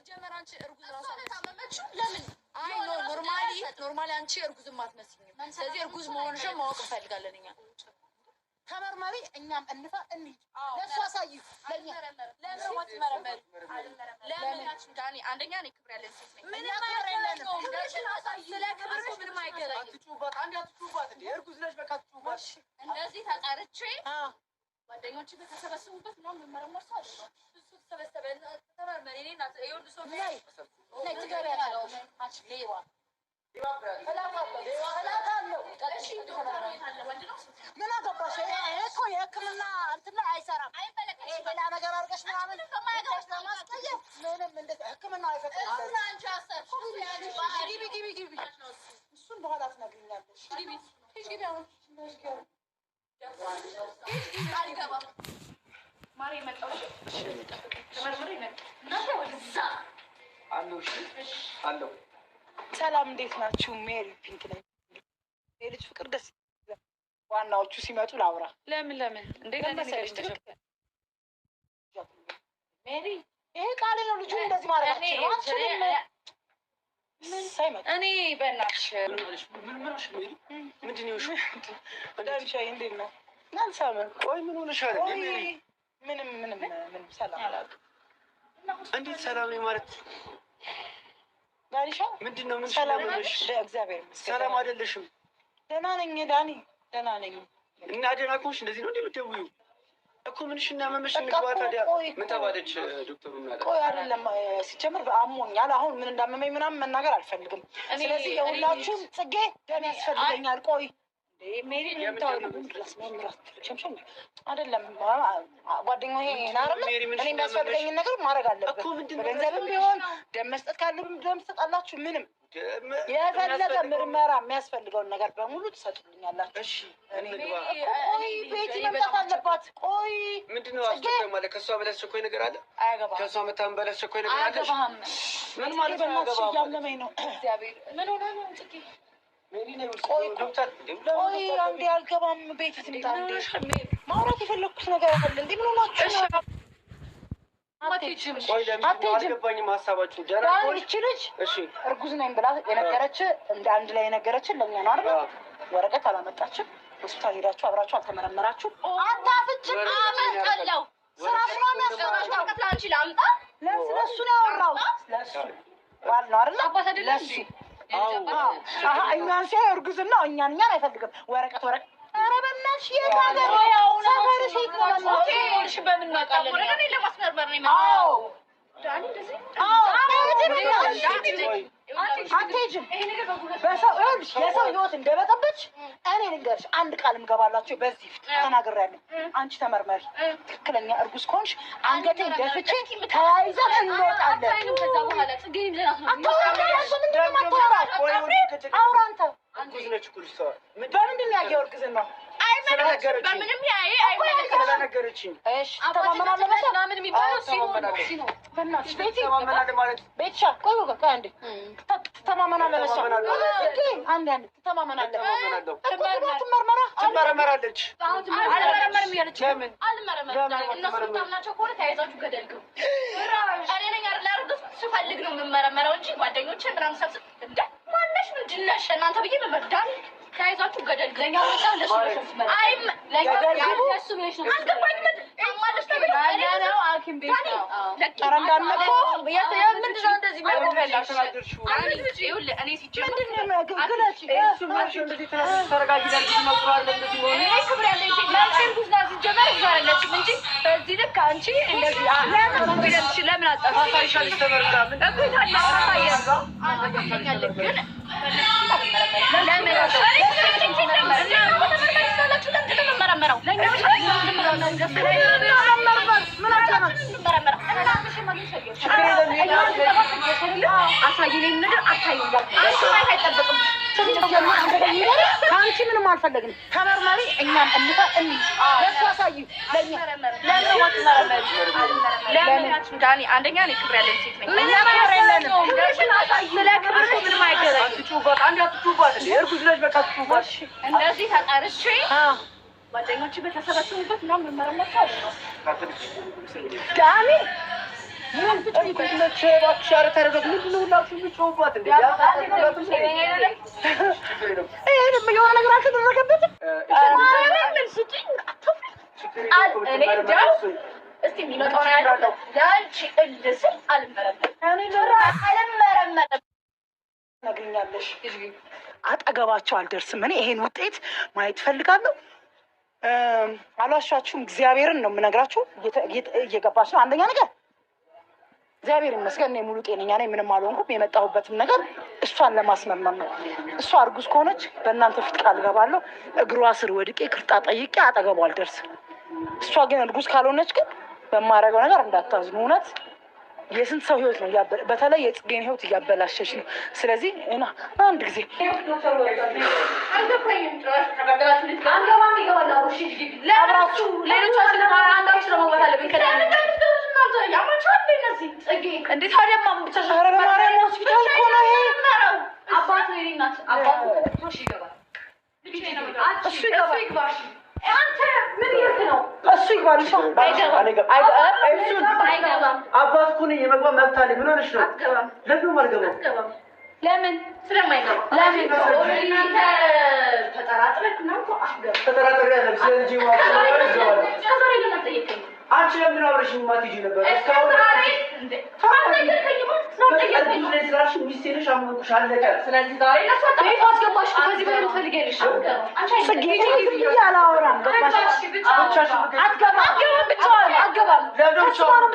ሲጀመር አንቺ እርጉዝ ራሱ ታመመችው ለምን? አይ ኖርማሊ አንቺ እርጉዝ ማትመስኝም። ስለዚህ እርጉዝ መሆንሽን ማወቅ እንፈልጋለን እኛ። ተመርማሪ እኛም እንፋ እንሂድ። ለእሱ አሳዩ። ለምን ወትመረመሪ? ለምን ዳኒ? አንደኛ እኔ ክብር ያለን ሴት ነኝ። ምንም አይገናኝም። ስለ ክብር እኮ ምንም አይገናኝም። አትጩባት፣ አንዴ አትጩባት። እንደ እርጉዝ ነሽ በቃ አትጩባት። እንደዚህ ተጣርቼ ጓደኞቼ በተሰበሰቡበት ነው የምመረመር ሰው አይደለም። እሱ ተሰበሰበ ተመርመሪ። እኔ እናት ይወዱ ሰው ነው ነይ ትገሪያለሽ። አንቺ ሌባ ምን አገባሽ? እኮ የሕክምና እንትን ላይ አይሰራም። ሌላ ነገር አድርገሽ ምናምን ለማስቀየር ምንም እንደዚህ ሕክምና አይፈቅድም። ግቢ እሱን በኋላ ትነግሪኛለሽ። ግቢ አሁን አልገባም። ማሬ መጣሁ። ተመርምሬ አለው። ሰላም እንዴት ናችሁ? ሜሪ ፒንክ ነኝ። የልጅ ፍቅር ደስ ይላል። ዋናዎቹ ሲመጡ ላውራ። ለምን እንዴ ለነሰለሽ ተሸፈ ሜሪ ይሄ ቃሌ ነው። ልጁ እንደዚህ ማለት ነው። እኔ በእናትሽ ምንድን ነው? ዳንሻዬ እንዴት ነው? አልሰማም። ቆይ ምን ሆነሻል? ምንም ሰላም አላውቅም። እንዴት ሰላም ማለት ዳኒሻ ምንድን ነው? ምን ሰላም ነሽ? እግዚአብሔር ይመስገን ሰላም አይደለሽም? ደህና ነኝ ዳኒ፣ ደህና ነኝ። እና ደህና ከሆንሽ እንደዚህ ነው እንደምትደውይው እኮ ምንሽ እና መመሽ ንግባ። ታዲያ ምን ተባለች ዶክተሩ? ቆይ አይደለም ሲጀምር አሞኛል። አሁን ምን እንዳመመኝ ምናምን መናገር አልፈልግም። ስለዚህ የሁላችሁም ጽጌ ደም ያስፈልገኛል። ቆይ ሜሪ ምን አይደለም ጓደኛዬ ናረለ እኔ የሚያስፈልገኝን ነገር ማድረግ አለብን። በገንዘብም ቢሆን ደም መስጠት ካለብን ደም ትሰጣላችሁ። ምንም የፈለገ ምርመራ የሚያስፈልገውን ነገር በሙሉ ትሰጡልኛላችሁ። እሺ ቆይ ቤቲ መምጣት አለባት። ቆይ ምንድነው አስቸኳይ ማለት? ከሷ በላይ አስቸኳይ ነገር አለ? አያገባም። ከሷ መታም በላይ አስቸኳይ ነገር አለ? አያገባም። ምን ማለት ነው? አያገባም። እያመመኝ ነው። እግዚአብሔር ምን ሆነ ነው ጽጌ? ቆይ አንዴ አልገባም። ቤት ትምጣ። እንዴ ማውራት የፈለኩት ነገር አለ። እንዴ ምን ሆናችሁ ነው? አልገባኝም ሀሳባችሁ። ይቺ ልጅ እርጉዝ ነኝ ብላ የነገረች እንደ አንድ ላይ የነገረችን ለእኛ ነው አይደል? ወረቀት አላመጣችም። ሆስፒታል ሄዳችሁ አብራችሁ አልተመረመራችሁም። አታፍጭም። አመጣለሁ ስራ ስራ የሚያስቀራችሁ ወረቀት ላንቺ ላምጣ። ለእሱ ነው ያወራሁት። ለእሱ ባል ነው አይደል? ለእሱ እኛን ሲያይ እርጉዝና እኛን አይፈልግም። ወረቀት ኧረ በእናትሽ የት ሀገር ሰፈር ሴት ነው? እሺ በምን እናውቃለን? እኔ ለማስመርመር ነው የመጣሁት። አትሄጂም። የሰው ህይወት እንደበጠበች እኔ ልንገርሽ፣ አንድ ቃል እምገባላችሁ በዚህ ፊት ተናግሬያለሁ። አንቺ ተመርመሪ። ትክክለኛ እርጉዝ ከሆንሽ አንገቴን ደፍቼ ተያይዘን እንወጣለን። አውራ አንተ በምንድን ነው ያየው እርግዝና ነው? በምንም ያየ ስለነገረችኝ ትመረመራለች። ስፈልግ ነው የምመረመረው እንጂ ጓደኞቼ ምናምን ሰብስብ እንደ ማነሽ ምንድን ነሽ እናንተ ብዬ መመርዳል ተያይዛችሁ ገደል ለኛ ወጣው ለሱ አይም ለሱ ብለሽ ነው አንገባኝ ማለት ነው። አኪም ቤት ነው ተረንዳነቆ ምንድን ነው እንደዚህ ማለፈላሽ እኔ ሲጀምር ምንድን ነው ግለጭ እሱ ማለት እንደዚህ ተረጋጊ ዳርግ መጥሯል። እንደዚህ ነው እኔ ክብር ያለኝ ለምን ጉዝና ሲጀመር ይዛለች እንጂ በዚህ ልክ አንቺ እንደዚህ ለምን አጣፋታይሻለሽ? ተመርዳ ምን እኮ ታላፋየው አንተ ግን ከአንቺ ምንም አልፈለግንም። ተመርመሪ፣ እኛም ዳኒ አንደኛ እኔ ክብር ያለን ሴት ነኝ። እንደዚህ ተጠርቼ ጓደኞቼ በተሰበሰቡበት ምናምን መመረመር ዳኒ እስቲ የሚመጣው ነው ያለው ለአንቺ እልስል አልመረመርም ነግኛለሽ። አጠገባቸው አልደርስም። እኔ ይሄን ውጤት ማየት ፈልጋለሁ። አልዋሻችሁም። እግዚአብሔርን ነው የምነግራችሁ። እየገባች ነው። አንደኛ ነገር እግዚአብሔር ይመስገን እኔ ሙሉ ጤነኛ ነኝ፣ ምንም አልሆንኩም። የመጣሁበትም ነገር እሷን ለማስመመም ነው። እሷ እርጉዝ ከሆነች በእናንተ ፊት ቃል እገባለሁ እግሯ ስር ወድቄ ይቅርታ ጠይቄ አጠገቧ አልደርስም። እሷ ግን እርጉዝ ካልሆነች ግን በማደርገው ነገር እንዳታዝኑ። እውነት የስንት ሰው ህይወት ነው በተለይ የጽጌን ህይወት እያበላሸች ነው። ስለዚህ እና አንድ ጊዜ እንዴት አደማ ማርያም ሆስፒታል እኮ ነው ይሄ። አባት ነው እናት አባቱ ይገባል። እሱ ይገባል። አንተ ምን ይርክ ነው? እሱ ይገባል። አይገባም። አባት እኮ ነኝ። የመግባት መብት አለኝ። ምን ሆነሽ ነው? ለምን አልገባም? ለምን ስለማይገባ? ለምን እናንተ ተጠራጥረህ ነው? ተጠራጥሬ አይደለም። ስለዚህ ማውጣት ይገባል። ዛሬ ለምን ጠየቀኝ? አንቺ ለምን አብረሽ ማትሄጂ ነበር? እስካሁን ሚስቴ ነሽ፣ አመንኩሽ፣ አለቀ። ስለዚህ ዛሬ አስገባሽ። ከዚህ በላይ ትፈልጊያለሽ? አላወራም።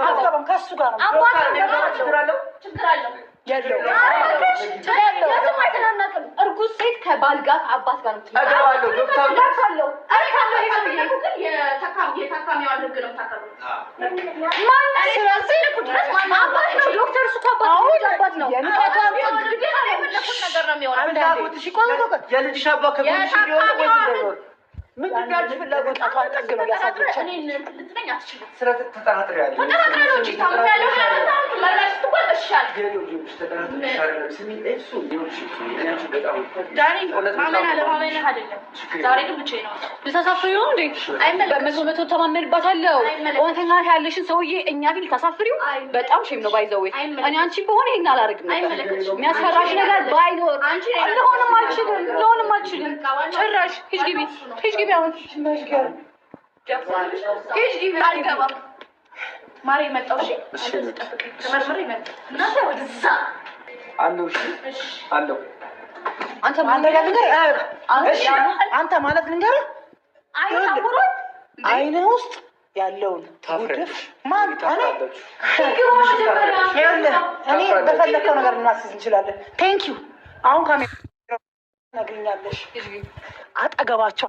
አትገባም። ከእሱ ጋር ነው። ችግር አለው የለውም። አይተናናቅም። እርጉዝ ሴት ከባል ጋር ከአባት ጋር ነው። እገባለሁ ዶክተር የታካሚዋን ህግ ነው ታከብሩ። ዶክተር እሱ አባት ነው። የልጅሽ አባት ከጎንሽ እንዲሆን ወይስ እንደሆነ ምንድን ነው ያንቺ ፍላጎት? ጠግ ነው ያሳየች። ልትለኝ አትችልም። ተጠራጥሬያለሁ። ተጠራጥሬያለሁ እንጂ ታምኛለሁ። መላሽ ትባል እሻል ዳኒ ማመን አለማመን አይደለም። ዛሬ ግን ብቻዬን ነው ልታሳፍሪው እንዴ? በመቶ መቶ ተማመንባታለሁ። እውነተኛ ያለሽን ሰውዬ እኛ ፊት ልታሳፍሪው በጣም ሼም ነው። ባይዘው እኔ አንቺ በሆነ ይሄን አላደርግም ነበር። የሚያስፈራሽ ነገር ባይኖር ልሆንም አልችልም። ጭራሽ ሂጅ ግቢ አሁን ሂጅ ግቢ። አልገባም ማሬ መጣው። እሺ ተመርምሬ መጣው። እናንተ ወደዛ አለው። እሺ አለው። አንተ ማለት ልንገርህ፣ አይንህ ውስጥ ያለውን ጉድፍ እኔ በፈለከው ነገር እናስይዝ እንችላለን። ቴንክ ዩ። አሁን ካሜራ ነግኛለሽ። አጠገባቸው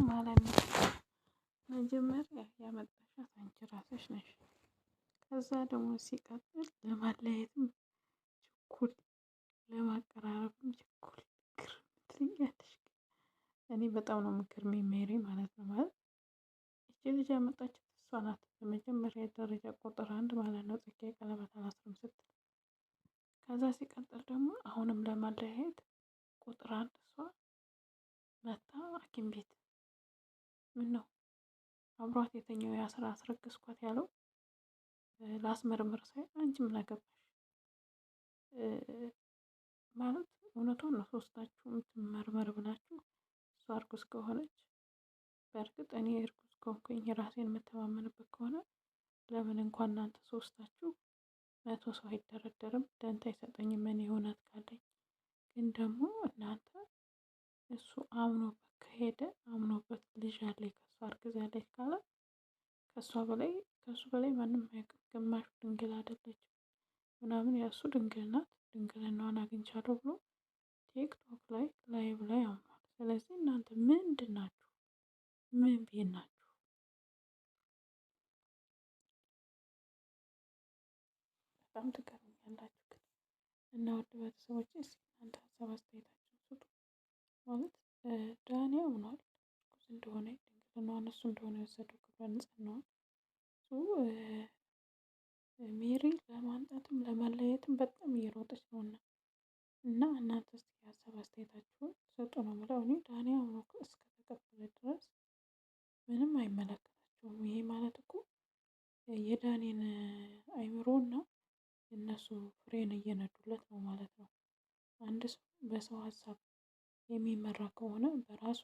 ማለት ነው። መጀመሪያ ያመጣሻት አንቺ ራስሽ ነሽ። ከዛ ደግሞ ሲቀጥል ለማለየትም ችኩል፣ ለማቀራረብም ችኩል ግር ትልኛለሽ። እኔ በጣም ነው የምገርመኝ ሜሪ ማለት ነው። ማለት እቺ ልጅ ያመጣችው እሷ ናት። በመጀመሪያ ደረጃ ቁጥር 1 ማለት ነው። ጽጌ ቀለበት አላስርም ስትል፣ ከዛ ሲቀጥል ደግሞ አሁንም ለማለያየት ቁጥር 1 እሷ መታ ሐኪም ቤት ምን ነው አብሯት የተኛው የአስራ አስረግዝኳት ያለው ላስመርምር ሳይ አንቺ ምን አገባሽ ማለት እውነቷን ነው። ሶስታችሁም ትመርመር ብላችሁ እሷ እርጉዝ ከሆነች በእርግጥ እኔ እርጉዝ ከሆንኩኝ የራሴን የምተማመንበት ከሆነ ለምን እንኳን እናንተ ሶስታችሁ 100 ሰው አይደረደርም፣ ደንታ አይሰጠኝም እኔ እውነት ካለኝ። ግን ደግሞ እናንተ እሱ አምኖበት ከሄደ አምኖበት ልጅ አለኝ ከእሷ አርግዛለች ካለ ከሱ በላይ ማንም አያውቅም። ግማሹ ድንግል አይደለችም ምናምን ያሱ ድንግል ናት፣ ድንግልናዋን አግኝቻለሁ ብሎ ቲክቶክ ላይ ላይቭ ላይ አምኗል። ስለዚህ እናንተ ምንድን ናችሁ? ምን ቤት ናችሁ? በጣም ትገርሙኛላችሁ። ግን እና ውድ ቤተሰቦች እስኪ እናንተ ሀሳብ አስተያየታችሁን ስጡ። ማለት ዳኒ አምኗል እርጉዝ እንደሆነ ድንግልናዋን እሱ እንደሆነ የወሰደው ክብረ ንጽህናዋን ሜሪ ለማንጣትም ለመለየትም በጣም እየሮጠች ነውና እና እናንተ እስኪ ሀሳብ አስተያየታችሁን ሰጡ ነው የምለው። እኔ ዳኒ አምኖ እስከተቀበለ ድረስ ምንም አይመለከታቸውም። ይሄ ማለት እኮ የዳኒን አይምሮና እነሱ ፍሬን እየነዱለት ነው ማለት ነው። አንድ ሰው በሰው ሀሳብ የሚመራ ከሆነ በራሱ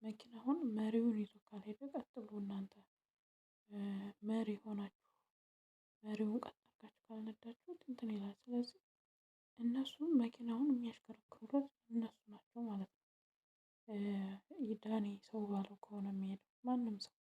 መኪናውን መሪውን ይዞ ካልሄደ ቀጥ ብሎ እናንተ መሪ ሆናችሁ መሪውን ቀጥ አድርጋችሁ ካልነዳችሁት እንትን ይላል። ስለዚህ እነሱ መኪናውን የሚያሽከረክሩለት እነሱ ናቸው ማለት ነው። ዳኒ ሰው ባለው ከሆነ የሚሄደው ማንም ሰው